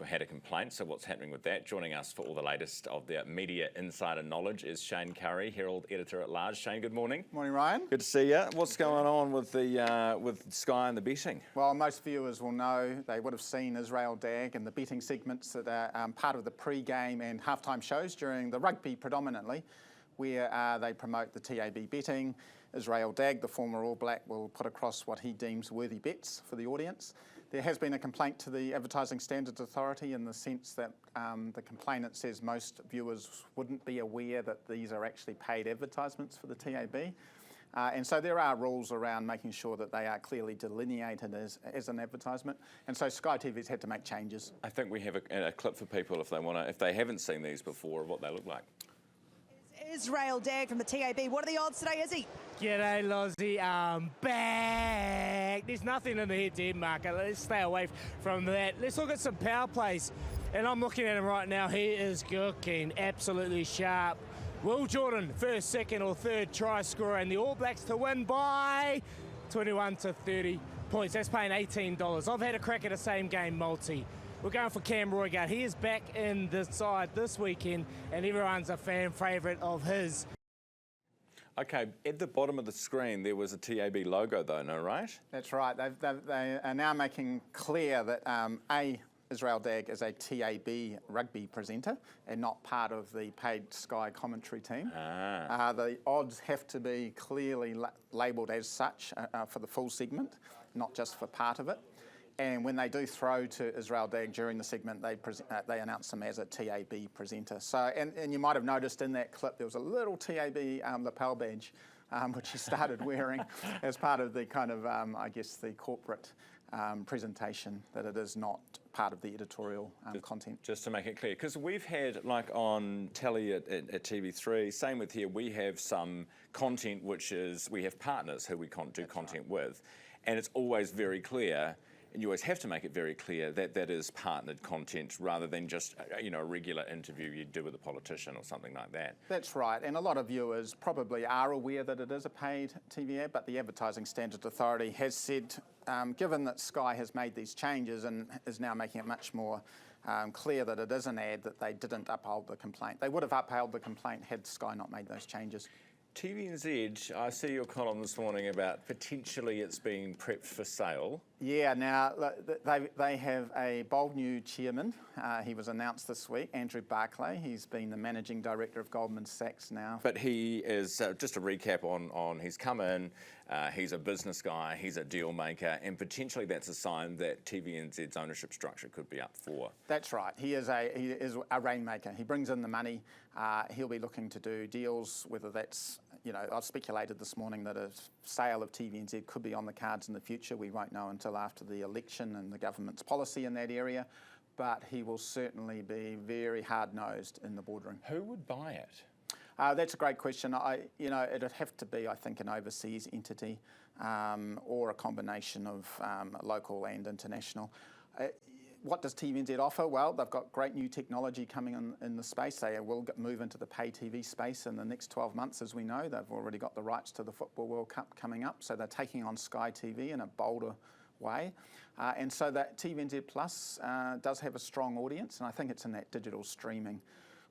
had a complaint, so what's happening with that? Joining us for all the latest of the media insider knowledge is Shayne Currie, Herald editor at large. Shayne, good morning. Morning, Ryan. Good to see you. What's going on with the with Sky and the betting? Well, most viewers will know, they would have seen Israel Dagg and the betting segments that are part of the pre-game and halftime shows during the rugby predominantly, where they promote the TAB betting. Israel Dagg, the former All Black, will put across what he deems worthy bets for the audience. There has been a complaint to the Advertising Standards Authority in the sense that the complainant says most viewers wouldn't be aware that these are actually paid advertisements for the TAB. And so there are rules around making sure that they are clearly delineated as an advertisement. And so Sky TV's had to make changes. I think we have a clip for people if they haven't seen these before, of what they look like. Israel Dagg from the TAB. What are the odds today, Izzy? G'day, Lozzie. I'm back. There's nothing in the head-to-head market. Let's stay away from that. Let's look at some power plays. And I'm looking at him right now. He is cooking, absolutely sharp. Will Jordan, first, second or third try scorer, and the All Blacks to win by 21 to 30 points. That's paying $18. I've had a crack at the same game multi. We're going for Cam Roigard. He is back in the side this weekend, and everyone's a fan favourite of his. Okay, at the bottom of the screen, there was a TAB logo though, no, right? That's right. They are now making clear that Israel Dagg is a TAB rugby presenter and not part of the paid Sky commentary team. The odds have to be clearly labelled as such for the full segment, not just for part of it. And when they do throw to Israel Dagg during the segment, they announce him as a TAB presenter. So, and you might have noticed in that clip there was a little TAB lapel badge, which he started wearing as part of the kind of, I guess, the corporate presentation, that it is not part of the editorial content. Just to make it clear, because we've had, like on telly at TV3, same with here, we have some content which is, we have partners who we do content with, and it's always very clear. And you always have to make it very clear that that is partnered content rather than just a regular interview you'd do with a politician or something like that. That's right, and a lot of viewers probably are aware that it is a paid TV ad, but the Advertising Standards Authority has said, given that Sky has made these changes and is now making it much more clear that it is an ad, that they didn't uphold the complaint. They would have upheld the complaint had Sky not made those changes. TVNZ, I see your column this morning about potentially it's being prepped for sale. Yeah, now they have a bold new chairman. He was announced this week, Andrew Barclay. He's been the managing director of Goldman Sachs now. But he is, just a recap on he's come in, he's a business guy, he's a deal maker, and potentially that's a sign that TVNZ's ownership structure could be up for. That's right. He is a rainmaker. He brings in the money. He'll be looking to do deals, whether that's, I've speculated this morning that a sale of TVNZ could be on the cards in the future. We won't know until after the election and the government's policy in that area, but he will certainly be very hard-nosed in the boardroom. Who would buy it? That's a great question. It'd have to be, I think, an overseas entity or a combination of local and international. What does TVNZ offer? Well, they've got great new technology coming in the space. They will move into the pay TV space in the next 12 months, as we know. They've already got the rights to the Football World Cup coming up, so they're taking on Sky TV in a bolder way. And so that TVNZ Plus does have a strong audience, and I think it's in that digital streaming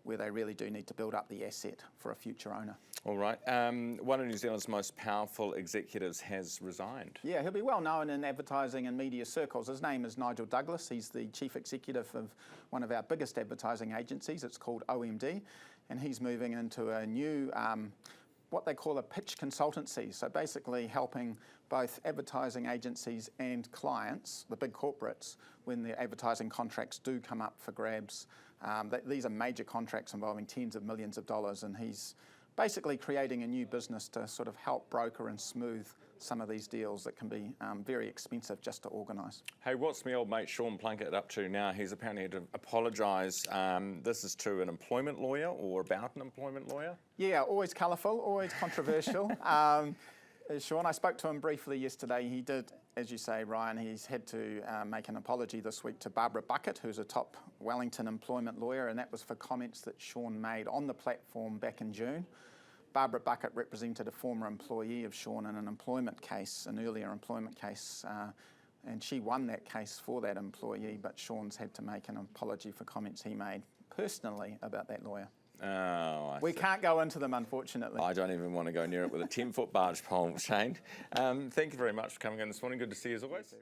where they really do need to build up the asset for a future owner. All right. One of New Zealand's most powerful executives has resigned. Yeah, he'll be well known in advertising and media circles. His name is Nigel Douglas. He's the chief executive of one of our biggest advertising agencies. It's called OMD, and he's moving into a new what they call a pitch consultancy. So basically helping both advertising agencies and clients, the big corporates, when their advertising contracts do come up for grabs. These are major contracts involving tens of millions of dollars, and he's basically creating a new business to sort of help broker and smooth some of these deals that can be very expensive just to organise. Hey, what's my old mate Sean Plunkett up to now? He's apparently had to apologise. This is to an employment lawyer or about an employment lawyer? Yeah, always colourful, always controversial. Sean, I spoke to him briefly yesterday. He did, as you say, Ryan, he's had to make an apology this week to Barbara Bucket, who's a top Wellington employment lawyer, and that was for comments that Sean made on the platform back in June. Barbara Bucket represented a former employee of Sean in an employment case, an earlier employment case, and she won that case for that employee, but Sean's had to make an apology for comments he made personally about that lawyer. Oh, We can't go into them, unfortunately. I don't even want to go near it with a 10-foot barge pole, Shayne. Thank you very much for coming in this morning. Good to see you as always.